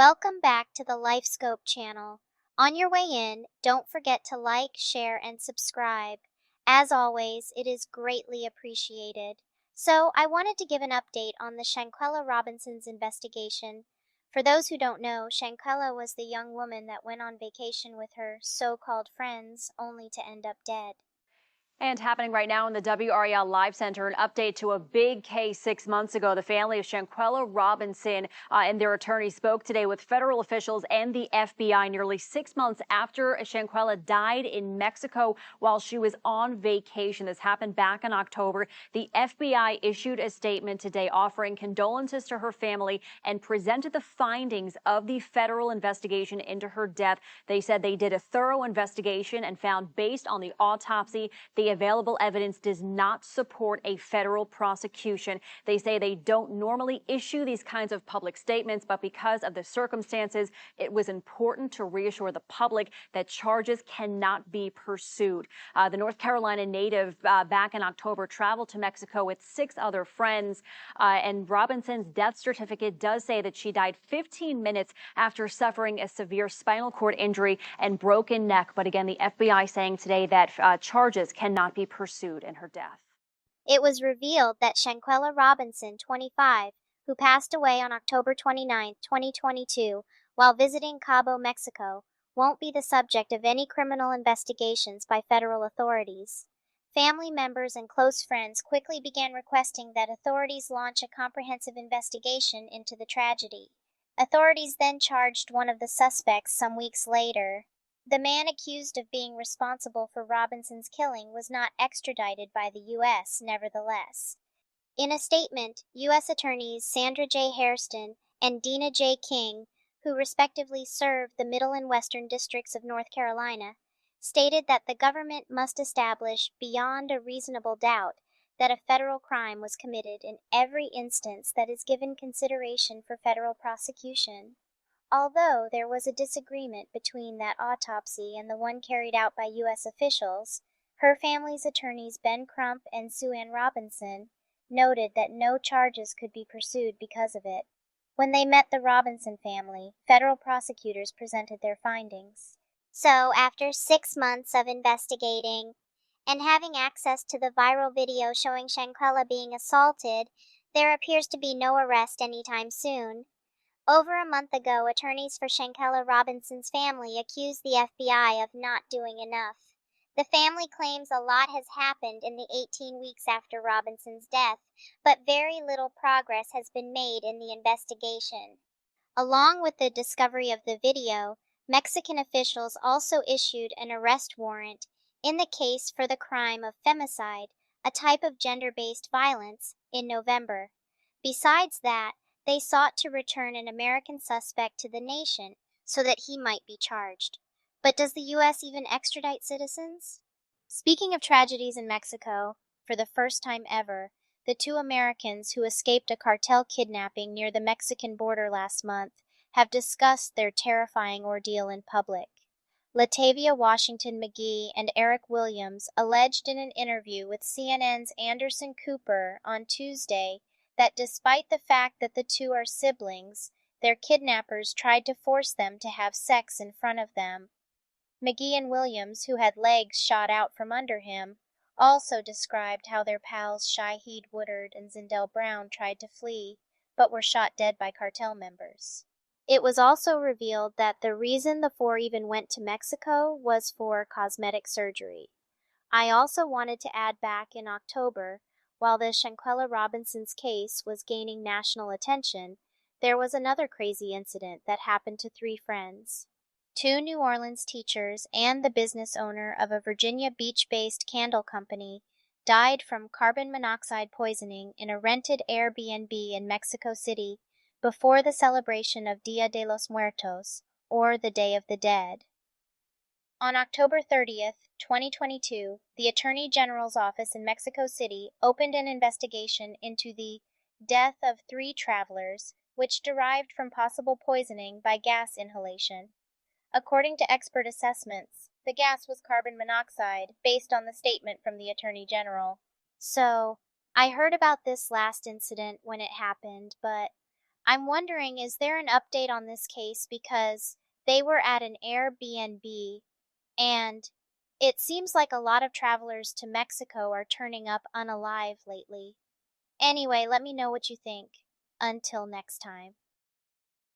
Welcome back to the LifeScope channel. On your way in, don't forget to like, share, and subscribe. As always, it is greatly appreciated. So, I wanted to give an update on the Shanquella Robinson's investigation. For those who don't know, Shanquella was the young woman that went on vacation with her so-called friends only to end up dead. And happening right now in the WREL Live Center, an update to a big case 6 months ago. The family of Shanquella Robinson and their attorney spoke today with federal officials and the FBI nearly 6 months after Shanquella died in Mexico while she was on vacation. This happened back in October. The FBI issued a statement today offering condolences to her family and presented the findings of the federal investigation into her death. They said they did a thorough investigation and found, based on the autopsy, the available evidence does not support a federal prosecution. They say they don't normally issue these kinds of public statements, but because of the circumstances, it was important to reassure the public that charges cannot be pursued. The North Carolina native back in October traveled to Mexico with 6 other friends, and Robinson's death certificate does say that she died 15 minutes after suffering a severe spinal cord injury and broken neck. But again, the FBI saying today that charges cannot be pursued in her death. It was revealed that Shanquella Robinson, 25, who passed away on October 29, 2022, while visiting Cabo, Mexico, won't be the subject of any criminal investigations by federal authorities. Family members and close friends quickly began requesting that authorities launch a comprehensive investigation into the tragedy. Authorities then charged one of the suspects some weeks later. The man accused of being responsible for Robinson's killing was not extradited by the U.S., nevertheless. In a statement, U.S. Attorneys Sandra J. Hairston and Dina J. King, who respectively served the Middle and Western Districts of North Carolina, stated that the government must establish beyond a reasonable doubt that a federal crime was committed in every instance that is given consideration for federal prosecution. Although there was a disagreement between that autopsy and the one carried out by U.S. officials, her family's attorneys Ben Crump and Sue Ann Robinson noted that no charges could be pursued because of it. When they met the Robinson family, federal prosecutors presented their findings. So, after 6 months of investigating and having access to the viral video showing Shanquella being assaulted, there appears to be no arrest anytime soon. Over a month ago, attorneys for Shanquella Robinson's family accused the FBI of not doing enough. The family claims a lot has happened in the 18 weeks after Robinson's death, but very little progress has been made in the investigation. Along with the discovery of the video, Mexican officials also issued an arrest warrant in the case for the crime of femicide, a type of gender-based violence, in November. Besides that, they sought to return an American suspect to the nation so that he might be charged. But does the U.S. even extradite citizens? Speaking of tragedies in Mexico, for the first time ever, the 2 Americans who escaped a cartel kidnapping near the Mexican border last month have discussed their terrifying ordeal in public. Latavia Washington McGee and Eric Williams alleged in an interview with CNN's Anderson Cooper on Tuesday that despite the fact that the 2 are siblings, their kidnappers tried to force them to have sex in front of them. McGee and Williams, who had legs shot out from under him, also described how their pals Shaheed Woodard and Zindell Brown tried to flee, but were shot dead by cartel members. It was also revealed that the reason the 4 even went to Mexico was for cosmetic surgery. I also wanted to add back in October, while the Shanquella Robinson's case was gaining national attention, there was another crazy incident that happened to 3 friends. 2 New Orleans teachers and the business owner of a Virginia Beach-based candle company died from carbon monoxide poisoning in a rented Airbnb in Mexico City before the celebration of Dia de los Muertos, or the Day of the Dead. On October 30th, 2022, the Attorney General's office in Mexico City opened an investigation into the death of 3 travelers, which derived from possible poisoning by gas inhalation. According to expert assessments, the gas was carbon monoxide, based on the statement from the Attorney General. So, I heard about this last incident when it happened, but I'm wondering, is there an update on this case because they were at an Airbnb and it seems like a lot of travelers to Mexico are turning up unalive lately. Anyway, let me know what you think. Until next time.